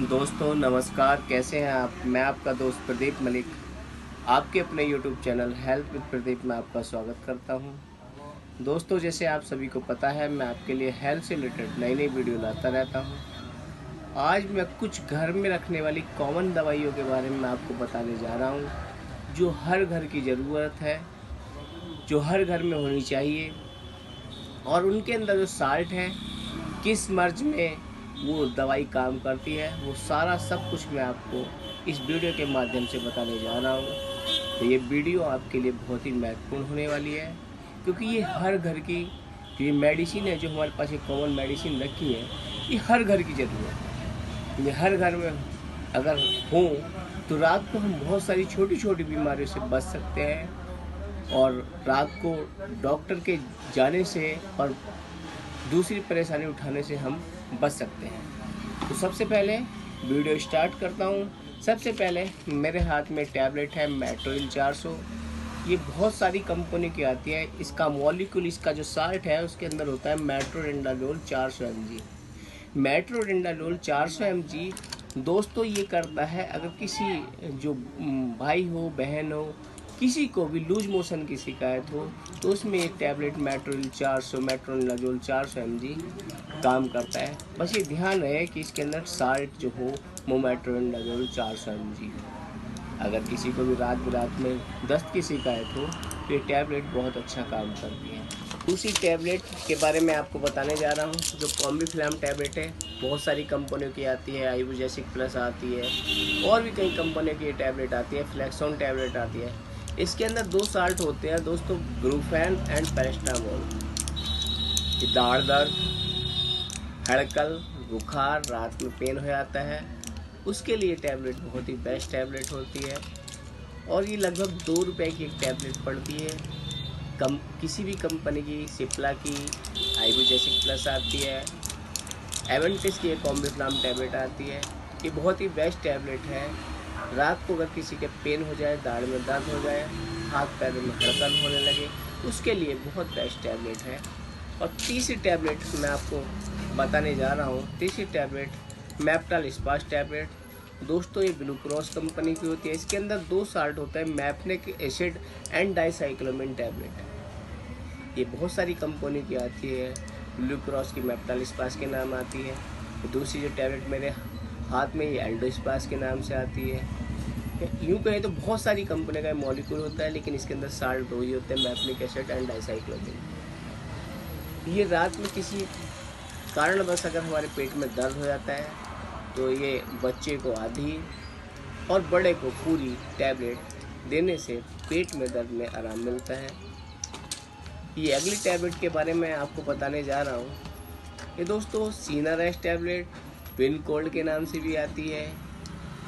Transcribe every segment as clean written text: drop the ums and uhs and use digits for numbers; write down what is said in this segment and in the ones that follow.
दोस्तों नमस्कार, कैसे हैं आप। मैं आपका दोस्त प्रदीप मलिक आपके अपने YouTube channel health with Pradeep में आपका स्वागत करता हूं। दोस्तों, जैसे आप सभी को पता है, मैं आपके लिए हेल्थ से रिलेटेड नई नई वीडियो लाता रहता हूं। आज मैं कुछ घर में रखने वाली कॉमन दवाइयों के बारे में आपको बताने जा रहा हूं, जो हर घर की ज़रूरत है, जो हर घर में होनी चाहिए, और उनके अंदर जो साल्ट है, किस मर्ज में वो दवाई काम करती है, वो सारा सब कुछ मैं आपको इस वीडियो के माध्यम से बताने जा रहा हूँ। तो ये वीडियो आपके लिए बहुत ही महत्वपूर्ण होने वाली है, क्योंकि ये हर घर की जो ये मेडिसिन है, जो हमारे पास ये कॉमन मेडिसिन रखी है, ये हर घर की ज़रूरत है। ये हर घर में अगर हो तो रात को हम बहुत सारी छोटी छोटी बीमारियों से बच सकते हैं, और रात को डॉक्टर के जाने से और दूसरी परेशानी उठाने से हम बच सकते हैं। तो सबसे पहले वीडियो स्टार्ट करता हूँ। सबसे पहले मेरे हाथ में टैबलेट है मेट्रोइल 400। ये बहुत सारी कंपनी की आती है। इसका मॉलिक्यूल, इसका जो साल्ट है, उसके अंदर होता है मेट्रोडेंडाजोल 400 mg। मेट्रोडेंडाजोल 400 mg दोस्तों ये करता है, अगर किसी जो भाई हो, बहन हो, किसी को भी लूज मोशन की शिकायत हो, तो उसमें एक टैबलेट मेट्रोनिडाजोल 400 mg काम करता है। बस ये ध्यान रहे कि इसके अंदर साल्ट जो हो वो मेट्रोनिडाजोल 400 mg हो। अगर किसी को भी रात बिरात में दस्त की शिकायत हो तो ये टैबलेट बहुत अच्छा काम करती है। दूसरी टैबलेट के बारे में आपको बताने जा रहा हूँ, जो कॉम्बीफ्लैम टैबलेट है। बहुत सारी कंपनियों की आती है, आइबुजेसिक प्लस आती है, और भी कई कंपनियों की टैबलेट आती है, फ्लेक्सोन टैबलेट आती है। इसके अंदर दो साल्ट होते हैं दोस्तों, ब्रूफेन एंड पैरास्टामोल। ये दाढ़ दर्द, हड़कल, बुखार, रात में पेन हो जाता है, उसके लिए टैबलेट बहुत ही बेस्ट टैबलेट होती है। और ये लगभग 2 रुपये की एक टैबलेट पड़ती है। किसी भी कंपनी की, सिप्ला की, आइबुजेसिक प्लस आती है, एवेंटिस की एक कॉम्बीफ्लैम टैबलेट आती है। ये बहुत ही बेस्ट टैबलेट है। रात को अगर किसी के पेन हो जाए, दाढ़ में दर्द हो जाए, हाथ पैर में हड़कन होने लगे, उसके लिए बहुत बेस्ट टैबलेट है। और तीसरी टैबलेट मैं आपको बताने जा रहा हूँ। तीसरी टैबलेट मैप्टाल स्पास टैबलेट। दोस्तों ये ग्लूकोज कंपनी की होती है। इसके अंदर 2 साल्ट होता है, मैप्निक एसिड एंड डाइसाइक्लोमिन टैबलेट। ये बहुत सारी कंपनी की आती है। ग्लूकोज की मैप्टाल स्पास के नाम आती है। दूसरी जो टैबलेट मेरे हाथ में, ये एल्डो स्पास के नाम से आती है। यूँ कहें तो बहुत सारी कंपनी का मॉलिक्यूल होता है, लेकिन इसके अंदर साल्ट 2 ही होते हैं, मैप्निक एसिड एंड डाइसाइक्लोमिन। ये रात में किसी कारणवश अगर हमारे पेट में दर्द हो जाता है, तो ये बच्चे को आधी और बड़े को पूरी टैबलेट देने से पेट में दर्द में आराम मिलता है। ये अगली टैबलेट के बारे में आपको बताने जा रहा हूँ। ये दोस्तों सीना रैश टैबलेट, विन कोल्ड के नाम से भी आती है,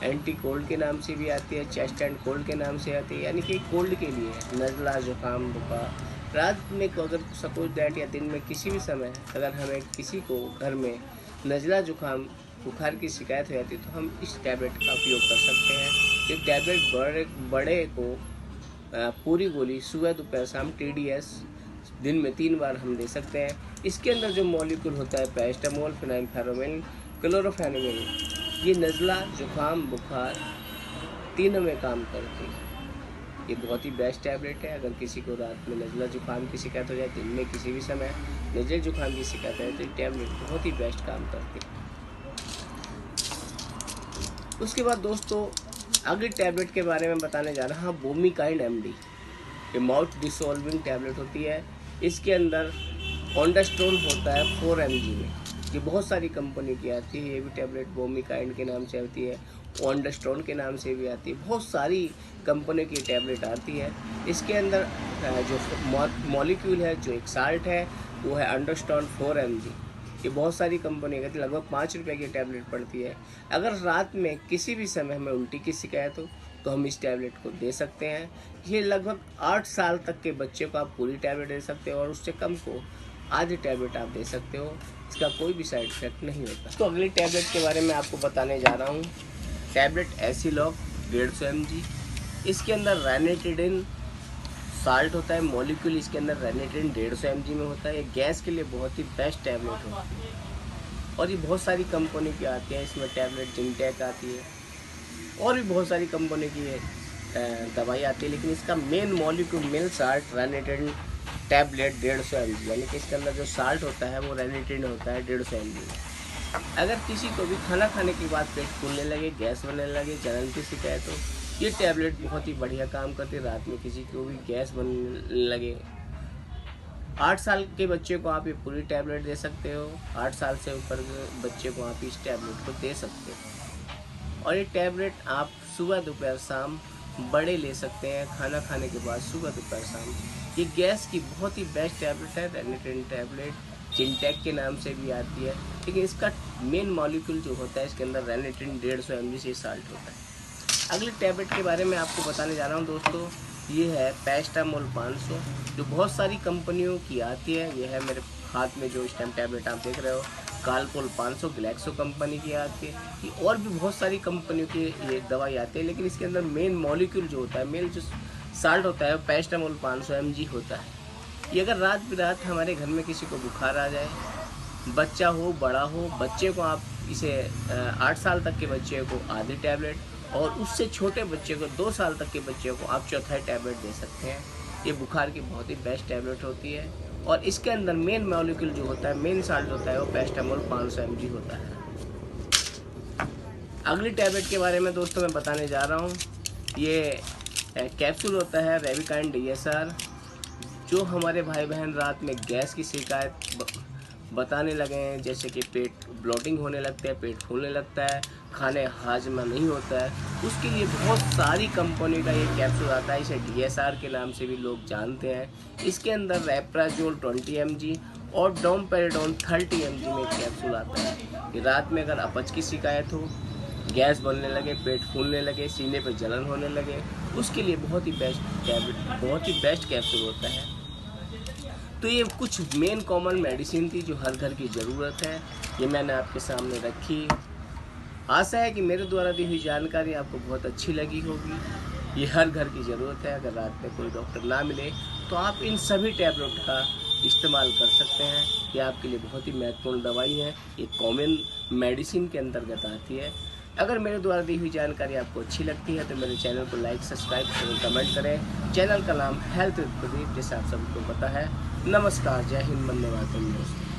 एंटी कोल्ड के नाम से भी आती है, चेस्ट एंड कोल्ड के नाम से आती है। यानी कि कोल्ड के लिए है, नज़ला, जुकाम, बुखार। रात में अगर सपोज दैट या दिन में किसी भी समय अगर हमें किसी को घर में नज़ला, जुकाम, बुखार की शिकायत हो जाती है, तो हम इस टैबलेट का उपयोग कर सकते हैं। ये टैबलेट बड़े को पूरी गोली सुबह, दोपहर, शाम, TDS दिन में 3 बार हम दे सकते हैं। इसके अंदर जो मॉलिक्यूल होता है पैरास्टामोल, फेनाइलफेनोमेन, क्लोरोफेनोमेन, ये नज़ला, जुकाम, बुखार तीनों में काम करती है। ये बहुत ही बेस्ट टैबलेट है। अगर किसी को रात में नज़ला, जुकाम की शिकायत हो जाए, दिन में किसी भी समय नज़ला, जुकाम की शिकायत है, तो ये टैबलेट बहुत ही बेस्ट काम करती है। उसके बाद दोस्तों अगली टैबलेट के बारे में बताने जा रहा हूँ, बोमिकाइन MD। ये माउथ डिसॉल्विंग टैबलेट होती है। इसके अंदर ऑन्डास्टोन होता है 4 mg में। ये बहुत सारी कंपनी की आती है। ये भी टैबलेट बोमिकाइन के नाम से आती है, ऑन्डास्टोन के नाम से भी आती है। बहुत सारी कंपनी की टैबलेट आती है। इसके अंदर जो मॉलिक्यूल है, जो एक साल्ट है, वो है ऑन्डास्टोन 4 mg। ये बहुत सारी कंपनी का लगभग 5 रुपये की टैबलेट पड़ती है। अगर रात में किसी भी समय हमें उल्टी की शिकायत हो, तो हम इस टैबलेट को दे सकते हैं। ये लगभग 8 साल तक के बच्चे को आप पूरी टैबलेट दे सकते हो, और उससे कम को आधी टैबलेट आप दे सकते हो। इसका कोई भी साइड इफेक्ट नहीं होता। तो अगली टैबलेट के बारे में आपको बताने जा रहा हूँ। Tablet Aciloc 150 mg। इसके अंदर रैनिटिडिन साल्ट होता है, मॉलिक्यूल इसके अंदर रैनिटिडिन 150 mg में होता है। ये गैस के लिए बहुत ही बेस्ट टैबलेट होती है। और ये बहुत सारी कंपनी की आती है। इसमें टैबलेट जिनटेक आती है और भी बहुत सारी कंपनी की दवाई आती है, लेकिन इसका मेन मॉलिक्यूल मिल साल्ट रेनिटिन टैबलेट 150 mg, यानी कि इसके अंदर जो साल्ट होता है वो रेनिटिन होता है 150 mg। अगर किसी को भी खाना खाने के बाद पेट फूलने लगे, गैस बनने लगे, जलन की शिकायत हो, ये टैबलेट बहुत ही बढ़िया काम करती है। रात में किसी को भी गैस बनने लगे, 8 साल के बच्चे को आप ये पूरी टैबलेट दे सकते हो। 8 साल से ऊपर के बच्चे को आप इस टैबलेट को दे सकते हो। और ये टैबलेट आप सुबह दोपहर शाम बड़े ले सकते हैं, खाना खाने के बाद सुबह दोपहर शाम। ये गैस की बहुत ही बेस्ट टैबलेट है। रेनिटिन टैबलेट जिनटेक के नाम से भी आती है, लेकिन इसका मेन मॉलिक्यूल जो होता है इसके अंदर रेनिटिन 150 mg से साल्ट होता है। अगले टैबलेट के बारे में आपको बताने जा रहा हूँ दोस्तों, ये है पैरासिटामोल 500, जो बहुत सारी कंपनियों की आती है। ये है मेरे हाथ में जो इस टाइम टैबलेट आप देख रहे हो, कालपोल 500 ग्लैक्सो कंपनी की आती है। ये और भी बहुत सारी कंपनियों की ये दवाई आती है, लेकिन इसके अंदर मेन मॉलिक्यूल जो होता है, मेन जो साल्ट होता है, पैरासिटामोल 500 mg होता है। ये अगर रात बिरात हमारे घर में किसी को बुखार आ जाए, बच्चा हो बड़ा हो, बच्चे को आप इसे 8 साल तक के बच्चे को आधी टैबलेट, और उससे छोटे बच्चे को 2 साल तक के बच्चे को आप चौथाई टैबलेट दे सकते हैं। ये बुखार की बहुत ही बेस्ट टैबलेट होती है, और इसके अंदर मेन मॉलिक्यूल जो होता है, मेन साल्ट होता है, वो पैरासिटामोल 500 mg होता है। अगली टैबलेट के बारे में दोस्तों मैं बताने जा रहा हूँ। ये कैप्सूल होता है रेविकाइन DSR। जो हमारे भाई बहन रात में गैस की शिकायत बताने लगे हैं, जैसे कि पेट ब्लोटिंग होने लगता है, पेट फूलने लगता है, खाने हाजमा नहीं होता है, उसके लिए बहुत सारी कंपनी का ये कैप्सूल आता है। इसे DSR के नाम से भी लोग जानते हैं। इसके अंदर रेप्राजोल 20 mg और डोमपेरिडोन 30 mg में कैप्सूल आता है। कि रात में अगर अपच की शिकायत हो, गैस बनने लगे, पेट फूलने लगे, सीने पर जलन होने लगे, उसके लिए बहुत ही बेस्ट टैबलेट, बहुत ही बेस्ट कैप्सूल होता है। तो ये कुछ मेन कॉमन मेडिसिन थी जो हर घर की ज़रूरत है, ये मैंने आपके सामने रखी। आशा है कि मेरे द्वारा दी हुई जानकारी आपको बहुत अच्छी लगी होगी। ये हर घर की ज़रूरत है। अगर रात में कोई डॉक्टर ना मिले तो आप इन सभी टैबलेट का इस्तेमाल कर सकते हैं। ये आपके लिए बहुत ही महत्वपूर्ण दवाई है, ये कॉमन मेडिसिन के अंतर्गत आती है। अगर मेरे द्वारा दी हुई जानकारी आपको अच्छी लगती है तो मेरे चैनल को लाइक, सब्सक्राइब करें, कमेंट करें। चैनल का नाम हेल्थ विद प्रदीप, जैसे आप सबको पता है। नमस्कार, जय हिंद, वंदे मातरम दोस्तों।